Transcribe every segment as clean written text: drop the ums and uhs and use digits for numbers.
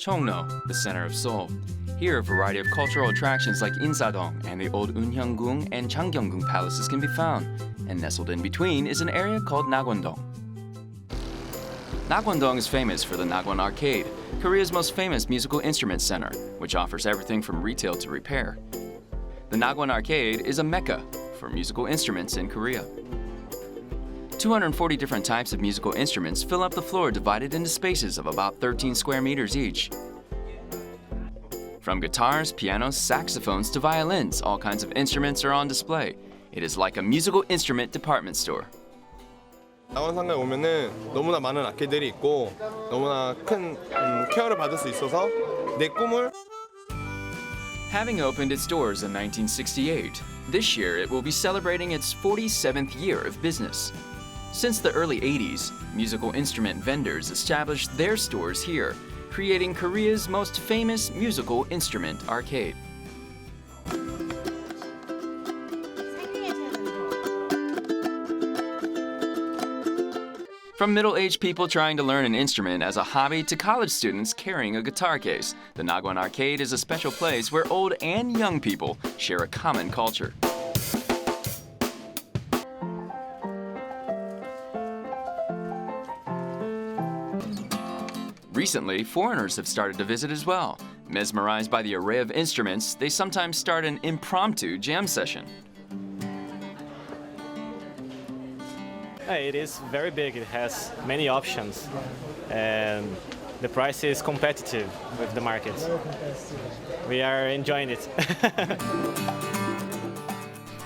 Jongno, the center of Seoul. Here, a variety of cultural attractions like Insadong and the old Unhyang-gung and Changgyeong-gung palaces can be found, and nestled in between is an area called Nakwon-dong. Nakwon-dong is famous for the Nakwon Arcade, Korea's most famous musical instrument center, which offers everything from retail to repair. The Nakwon Arcade is a mecca for musical instruments in Korea. 240 different types of musical instruments fill up the floor, divided into spaces of about 13 square meters each. From guitars, pianos, saxophones to violins, all kinds of instruments are on display. It is like a musical instrument department store. 낙원 상가에 오면은 너무나 많은 아케이드들이 있고 너무나 큰 케어를 받을 수 있어서 내 꿈을. Having opened its doors in 1968, this year it will be celebrating its 47th year of business. Since the early 80s, musical instrument vendors established their stores here, creating Korea's most famous musical instrument arcade. From middle-aged people trying to learn an instrument as a hobby to college students carrying a guitar case, the Nog One Arcade is a special place where old and young people share a common culture. Recently, foreigners have started to visit as well. Mesmerized by the array of instruments, they sometimes start an impromptu jam session. It is very big. It has many options, and the price is competitive with the market. We are enjoying it.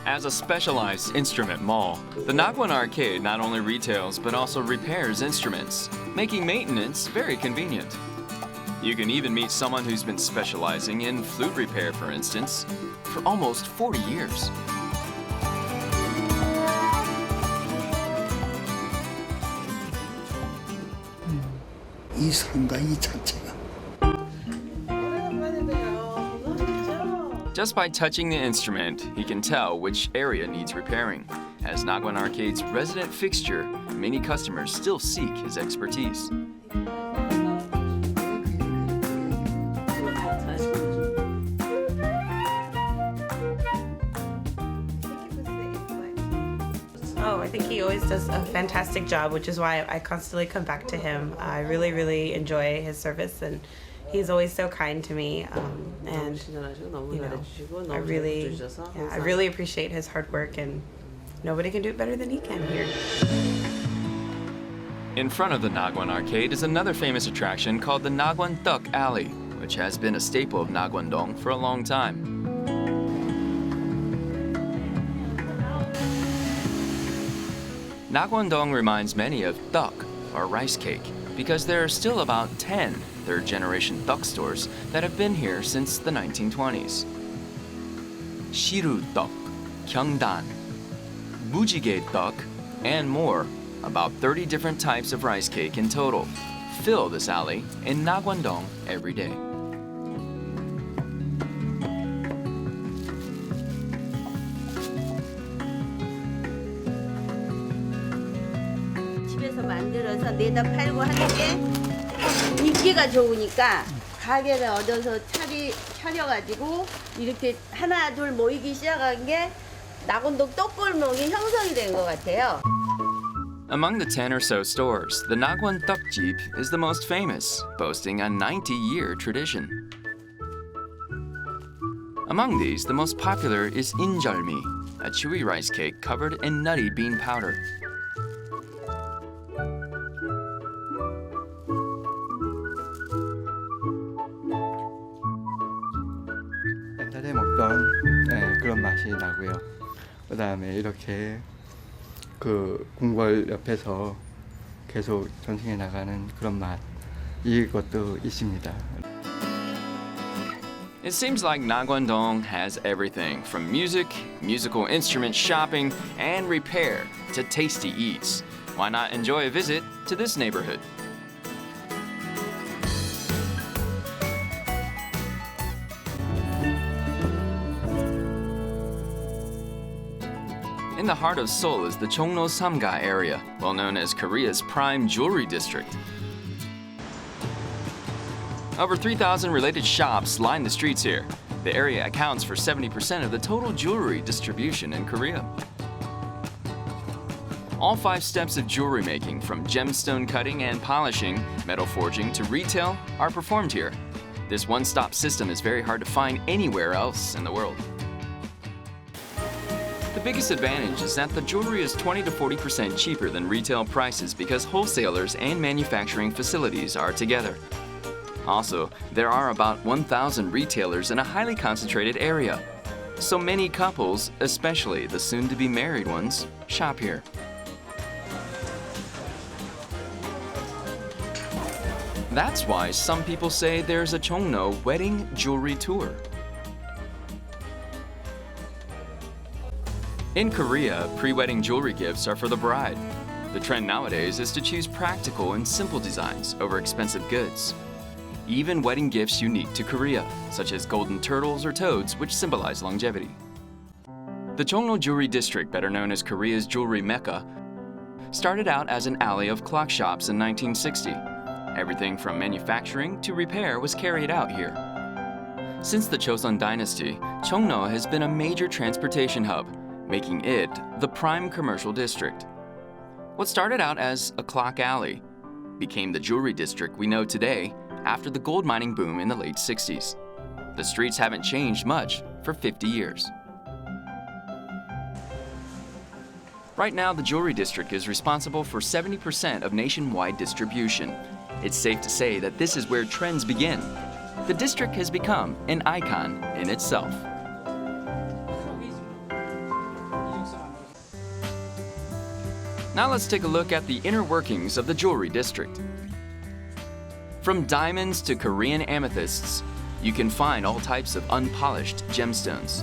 As a specialized instrument mall, the Nog One Arcade not only retails but also repairs instruments, making maintenance very convenient. You can even meet someone who's been specializing in flute repair, for instance, for almost 40 years. 이 상가 이 자체가 Just by touching the instrument, he can tell which area needs repairing. As Nog One Arcade's resident fixture, many customers still seek his expertise. Oh, I think he always does a fantastic job, which is why I constantly come back to him. I really, really enjoy his service, and he's always so kind to me. And you know, I really appreciate his hard work, and nobody can do it better than he can here. In front of the Nog One Arcade is another famous attraction called the Nog One Duck Alley, which has been a staple of Nakwon-dong for a long time. Nakwon-dong reminds many of duck, or rice cake, because there are still about 10 third-generation duck stores that have been here since the 1920s. Shiru duck, Gyeongdan, Mujige duck, and more, about 30 different types of rice cake in total, fill this alley in Nakwon-dong every day. 만들어서 내다 팔고 하는 게 인기가 좋으니까 가게를 얻어서 차려가지고 이렇게 하나 둘 모이기 시작한 게 낙원동 떡골목이 형성이 된 것 같아요. Among the 10 or so stores, the Nakwon Jeep is the most famous, boasting a 90-year tradition. Among these, the most popular is injeolmi, a chewy rice cake covered in nutty bean powder. 옛날에 먹던 그런 맛이 나고요. 그다음에 이렇게 그 궁궐 옆에서 계속 전승해 나가는 그런 맛, 이것도 있습니다. It seems like Nakwon-dong has everything from music, musical instrument shopping, and repair to tasty eats. Why not enjoy a visit to this neighborhood? In the heart of Seoul is the Jongno Samga area, well known as Korea's prime jewelry district. Over 3,000 related shops line the streets here. The area accounts for 70% of the total jewelry distribution in Korea. All 5 steps of jewelry making, from gemstone cutting and polishing, metal forging to retail, are performed here. This one-stop system is very hard to find anywhere else in the world. The biggest advantage is that the jewelry is 20 to 40% cheaper than retail prices because wholesalers and manufacturing facilities are together. Also, there are about 1,000 retailers in a highly concentrated area. So many couples, especially the soon-to-be married ones, shop here. That's why some people say there's a Jongno wedding jewelry tour. In Korea, pre-wedding jewelry gifts are for the bride. The trend nowadays is to choose practical and simple designs over expensive goods. Even wedding gifts unique to Korea, such as golden turtles or toads, which symbolize longevity. The Jongno Jewelry District, better known as Korea's jewelry mecca, started out as an alley of clock shops in 1960. Everything from manufacturing to repair was carried out here. Since the Joseon dynasty, Jongno has been a major transportation hub, making it the prime commercial district. What started out as a clock alley became the jewelry district we know today after the gold mining boom in the late 60s. The streets haven't changed much for 50 years. Right now, the jewelry district is responsible for 70% of nationwide distribution. It's safe to say that this is where trends begin. The district has become an icon in itself. Now let's take a look at the inner workings of the jewelry district. From diamonds to Korean amethysts, you can find all types of unpolished gemstones.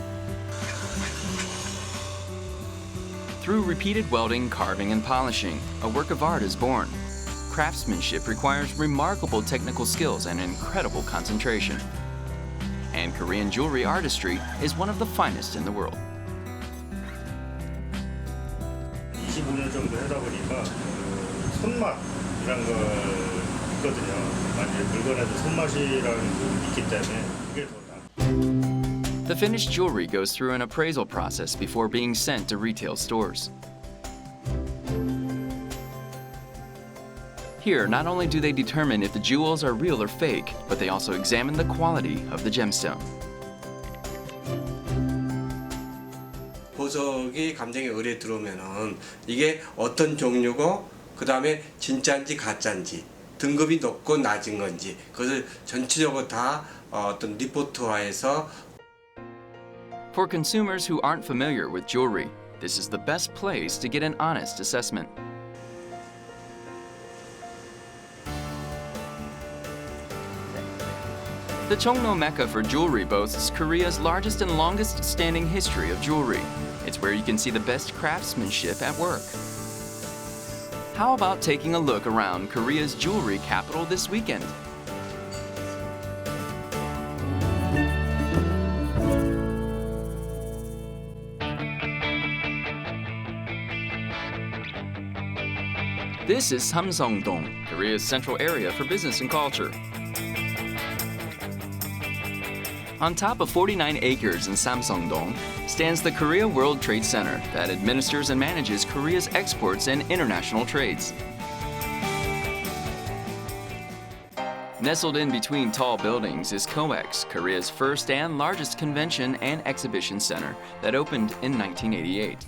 Through repeated welding, carving, and polishing, a work of art is born. Craftsmanship requires remarkable technical skills and incredible concentration. And Korean jewelry artistry is one of the finest in the world. 25년 정도 하다 보니까 손맛이란 거 있거든요. 만약에 물건에도 손맛이라는 게 있기 때문에 그게 더 나아. The finished jewelry goes through an appraisal process before being sent to retail stores. Here, not only do they determine if the jewels are real or fake, but they also examine the quality of the gemstone. 보석이 감정에 의뢰 들어오면은 이게 어떤 종류고 그 다음에 진짜인지 가짜인지 등급이 높고 낮은 건지 그것을 전체적으로 다 어떤 리포트화해서. For consumers who aren't familiar with jewelry, this is the best place to get an honest assessment. The Jongno Mecca for jewelry boasts Korea's largest and longest standing history of jewelry. It's where you can see the best craftsmanship at work. How about taking a look around Korea's jewelry capital this weekend? This is Samsung-dong, Korea's central area for business and culture. On top of 49 acres in Samsung-dong stands the Korea World Trade Center that administers and manages Korea's exports and international trades. Nestled in between tall buildings is Coex, Korea's first and largest convention and exhibition center that opened in 1988.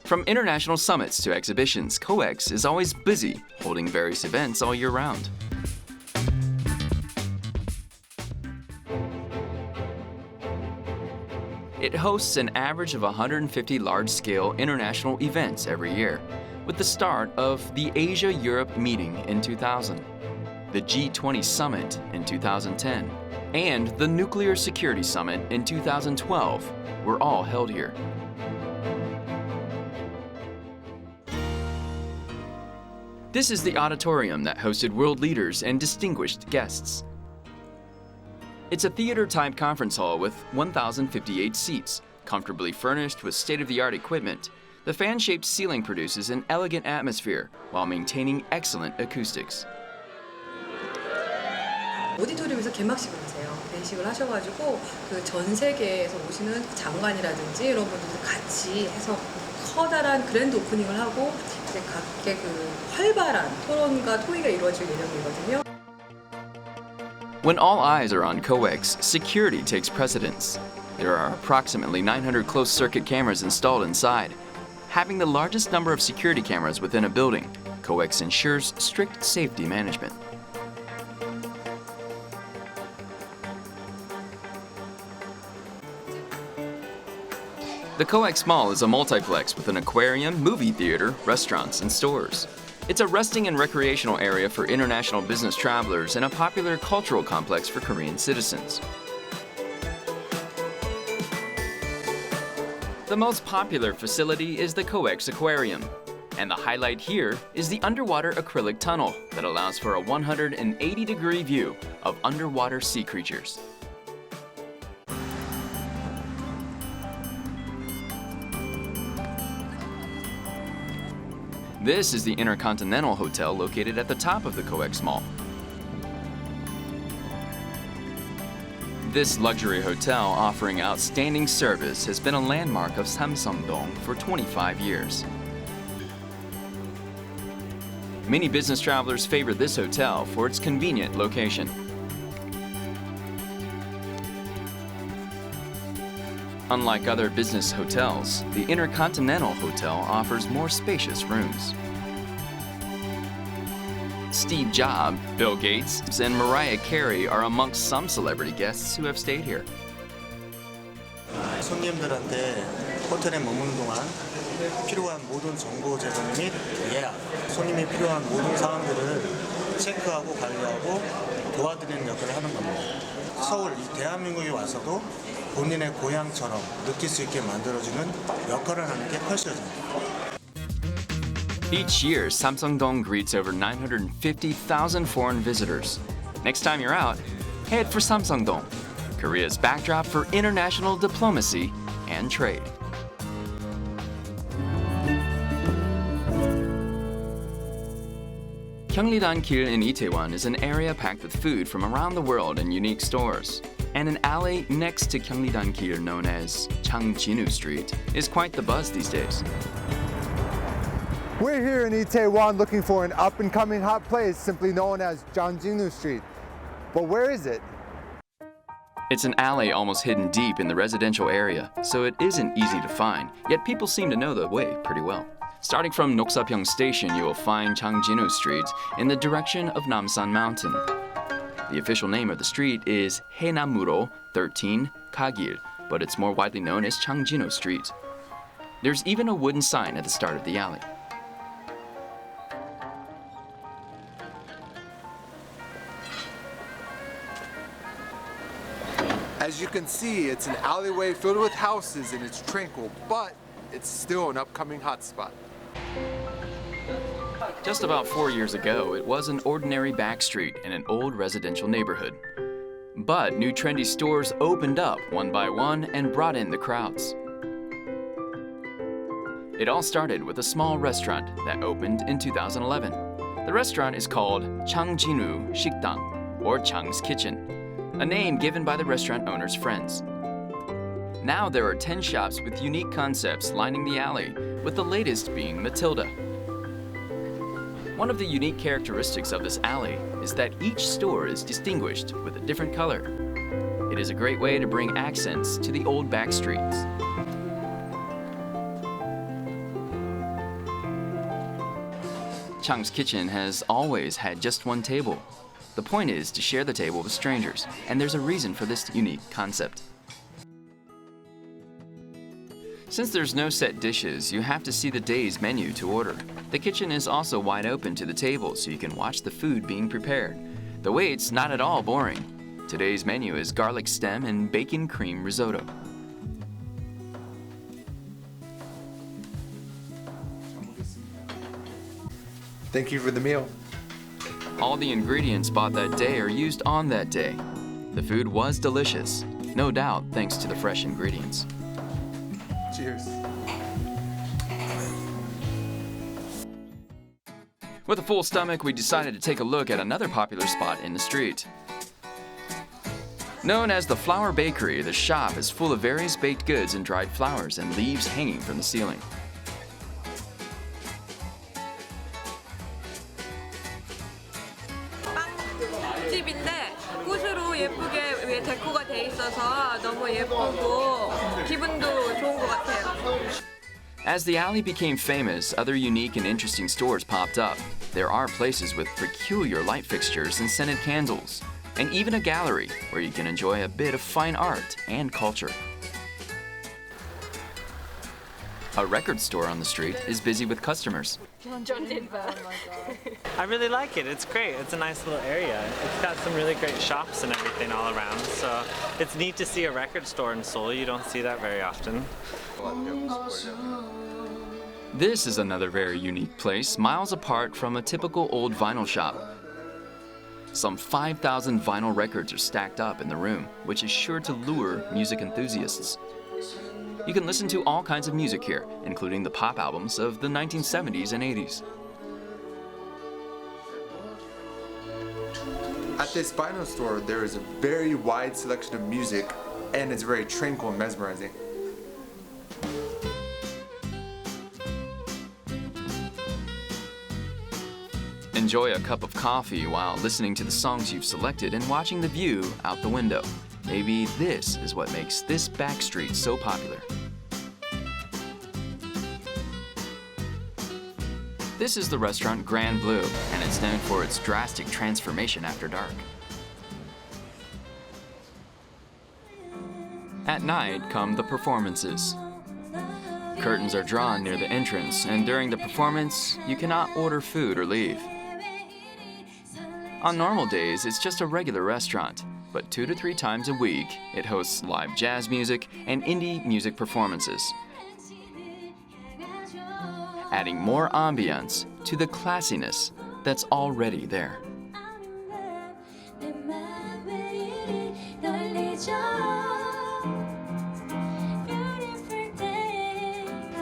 From international summits to exhibitions, Coex is always busy, holding various events all year round. It hosts an average of 150 large-scale international events every year, with the start of the Asia-Europe meeting in 2000, the G20 Summit in 2010, and the Nuclear Security Summit in 2012 were all held here. This is the auditorium that hosted world leaders and distinguished guests. It's a theater-type conference hall with 1,058 seats, comfortably furnished with state-of-the-art equipment. The fan-shaped ceiling produces an elegant atmosphere while maintaining excellent acoustics. 오디토리움에서 개막식을 하세요. 개식을 하셔가지고 그 전 세계에서 오시는 장관이라든지 이런 분들도 같이 해서 커다란 그랜드 오프닝을 하고 이제 각계 그 활발한 토론과 토의가 이루어질 예정이거든요. When all eyes are on Coex, security takes precedence. There are approximately 900 closed-circuit cameras installed inside. Having the largest number of security cameras within a building, Coex ensures strict safety management. The Coex Mall is a multiplex with an aquarium, movie theater, restaurants, and stores. It's a resting and recreational area for international business travelers and a popular cultural complex for Korean citizens. The most popular facility is the Coex Aquarium, and the highlight here is the underwater acrylic tunnel that allows for a 180-degree view of underwater sea creatures. This is the Intercontinental Hotel located at the top of the Coex Mall. This luxury hotel offering outstanding service has been a landmark of Samsung-dong for 25 years. Many business travelers favor this hotel for its convenient location. Unlike other business hotels, the Intercontinental Hotel offers more spacious rooms. Steve Jobs, Bill Gates, and Mariah Carey are amongst some celebrity guests who have stayed here. 손님들한테 호텔에 머무는 동안 필요한 모든 정보 제공 및 예약, 손님이 필요한 모든 사항들을 체크하고 관리하고 도와드리는 역할을 하는 겁니다. 서울, 이 대한민국에 와서도 본인의 고향처럼 느낄 수 있게 만들어주는 역할을 하는 게 펄셔집니다. Each year, Samsung-dong greets over 950,000 foreign visitors. Next time you're out, head for Samsung-dong, Korea's backdrop for international diplomacy and trade. Gyeongnidan-gil in Itaewon is an area packed with food from around the world and unique stores. And an alley next to Gyeongnidan-gil known as Chang Jin-woo Street is quite the buzz these days. We're here in Itaewon looking for an up-and-coming hot place simply known as Chang Jin-woo Street. But where is it? It's an alley almost hidden deep in the residential area, so it isn't easy to find, yet people seem to know the way pretty well. Starting from Noksapyeong Station, you will find Chang Jin-woo Street in the direction of Namsan Mountain. The official name of the street is Haenamuro 13 Kagil, but it's more widely known as Chang Jin-woo Street. There's even a wooden sign at the start of the alley. As you can see, it's an alleyway filled with houses and it's tranquil, but it's still an upcoming hotspot. Just about 4 years ago, it was an ordinary back street in an old residential neighborhood. But new trendy stores opened up one by one and brought in the crowds. It all started with a small restaurant that opened in 2011. The restaurant is called Chang Jin-woo Shikdang, or Chang's Kitchen, a name given by the restaurant owner's friends. Now there are 10 shops with unique concepts lining the alley, with the latest being Matilda. One of the unique characteristics of this alley is that each store is distinguished with a different color. It is a great way to bring accents to the old back streets. Chang's Kitchen has always had just one table. The point is to share the table with strangers, and there's a reason for this unique concept. Since there's no set dishes, you have to see the day's menu to order. The kitchen is also wide open to the table so you can watch the food being prepared. The wait's not at all boring. Today's menu is garlic stem and bacon cream risotto. Thank you for the meal. All the ingredients bought that day are used on that day. The food was delicious, no doubt thanks to the fresh ingredients. Cheers. With a full stomach, we decided to take a look at another popular spot in the street. Known as the Flower Bakery, the shop is full of various baked goods and dried flowers and leaves hanging from the ceiling. 빵집인데 꽃으로 예쁘게 위에 데코가 돼 있어서 너무 예쁘고 기분도 좋은 것 같아요. As the alley became famous, other unique and interesting stores popped up. There are places with peculiar light fixtures and scented candles, and even a gallery where you can enjoy a bit of fine art and culture. A record store on the street is busy with customers. I really like it. It's great. It's a nice little area. It's got some really great shops and everything all around. So it's neat to see a record store in Seoul. You don't see that very often. This is another very unique place, miles apart from a typical old vinyl shop. Some 5,000 vinyl records are stacked up in the room, which is sure to lure music enthusiasts. You can listen to all kinds of music here, including the pop albums of the 1970s and 80s. At this vinyl store, there is a very wide selection of music, and it's very tranquil and mesmerizing. Enjoy a cup of coffee while listening to the songs you've selected and watching the view out the window. Maybe this is what makes this back street so popular. This is the restaurant Grand Bleu, and it's known for its drastic transformation after dark. At night come the performances. Curtains are drawn near the entrance, and during the performance, you cannot order food or leave. On normal days, it's just a regular restaurant, but 2 to 3 times a week, it hosts live jazz music and indie music performances, adding more ambiance to the classiness that's already there.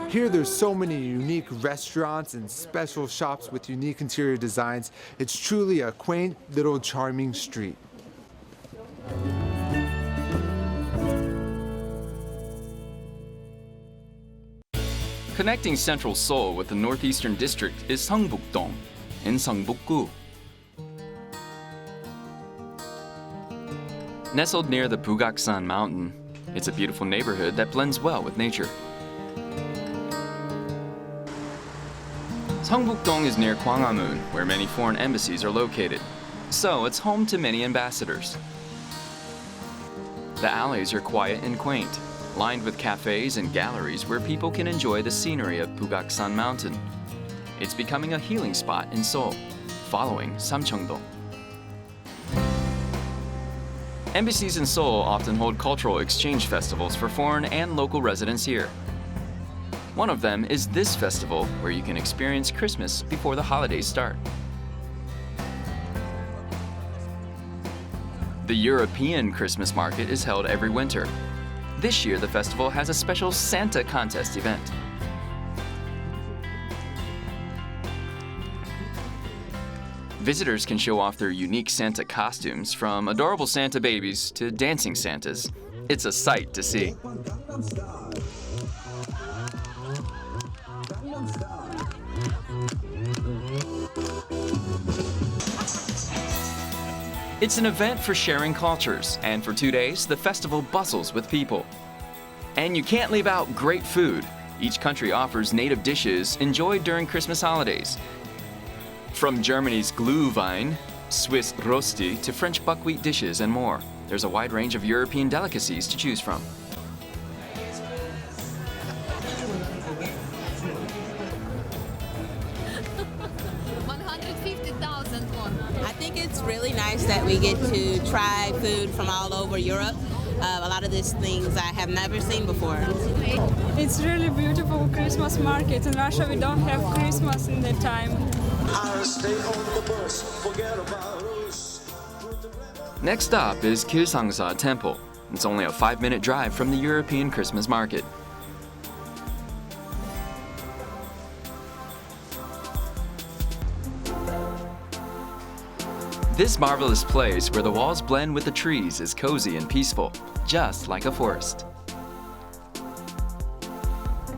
Here there's so many unique restaurants and special shops with unique interior designs. It's truly a quaint, little charming street. Connecting central Seoul with the northeastern district is Songbook-dong in Seongbuk-gu. Nestled near the Bukaksan Mountain, it's a beautiful neighborhood that blends well with nature. Seongbuk-dong is near Gwanghwamun, where many foreign embassies are located, so it's home to many ambassadors. The alleys are quiet and quaint, lined with cafes and galleries where people can enjoy the scenery of Bukaksan Mountain. It's becoming a healing spot in Seoul, following Samcheong-do. Embassies in Seoul often hold cultural exchange festivals for foreign and local residents here. One of them is this festival, where you can experience Christmas before the holidays start. The European Christmas market is held every winter. This year, the festival has a special Santa contest event. Visitors can show off their unique Santa costumes, from adorable Santa babies to dancing Santas. It's a sight to see. It's an event for sharing cultures, and for 2 days, the festival bustles with people. And you can't leave out great food. Each country offers native dishes enjoyed during Christmas holidays. From Germany's Glühwein, Swiss Rösti, to French buckwheat dishes and more, there's a wide range of European delicacies to choose from. I think it's really nice that we get to try food from all over Europe. A lot of these things I have never seen before. It's really beautiful Christmas market. In Russia we don't have Christmas in the time. Next up is Songza Temple. It's only a 5-minute drive from the European Christmas market. This marvelous place where the walls blend with the trees is cozy and peaceful, just like a forest.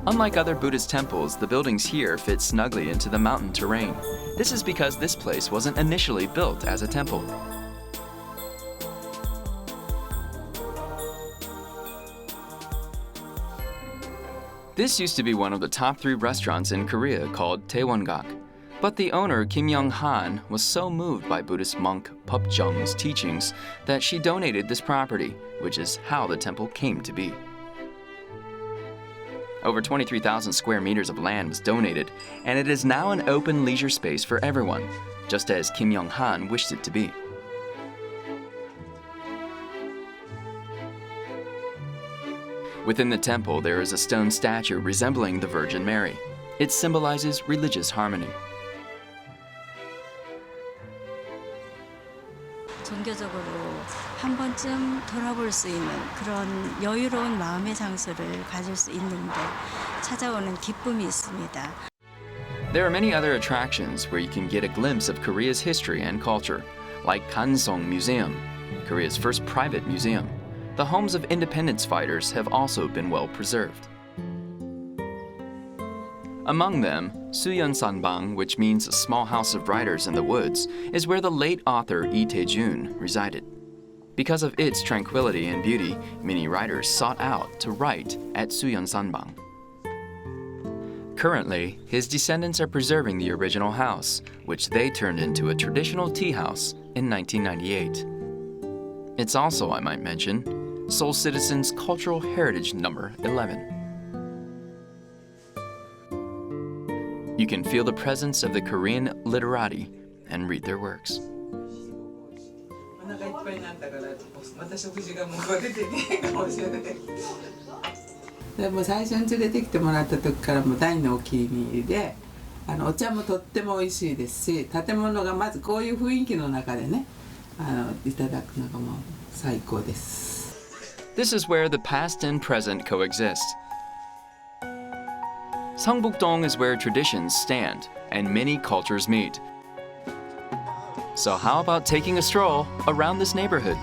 Unlike other Buddhist temples, the buildings here fit snugly into the mountain terrain. This is because this place wasn't initially built as a temple. This used to be one of the top 3 restaurants in Korea called Itaewon. But the owner, Kim Young-han, was so moved by Buddhist monk Pup Jung's teachings that she donated this property, which is how the temple came to be. Over 23,000 square meters of land was donated, and it is now an open leisure space for everyone, just as Kim Young-han wished it to be. Within the temple, there is a stone statue resembling the Virgin Mary. It symbolizes religious harmony. 종교적으로 한 번쯤 돌아볼 수 있는 그런 여유로운 마음의 장소를 가질 수 있는데 찾아오는 기쁨이 있습니다. There are many other attractions where you can get a glimpse of Korea's history and culture, like Kansong Museum, Korea's first private museum. The homes of independence fighters have also been well preserved. Among them, Soo Yun Sunbong, which means a small house of writers in the woods, is where the late author Lee Tae-jun resided. Because of its tranquility and beauty, many writers sought out to write at Soo Yun Sunbong. Currently, his descendants are preserving the original house, which they turned into a traditional tea house in 1998. It's also, I might mention, Seoul Citizens Cultural Heritage Number 11. You can feel the presence of the Korean literati and read their works. This is where the past and present coexist. Songbuk-dong is where traditions stand and many cultures meet. So how about taking a stroll around this neighborhood?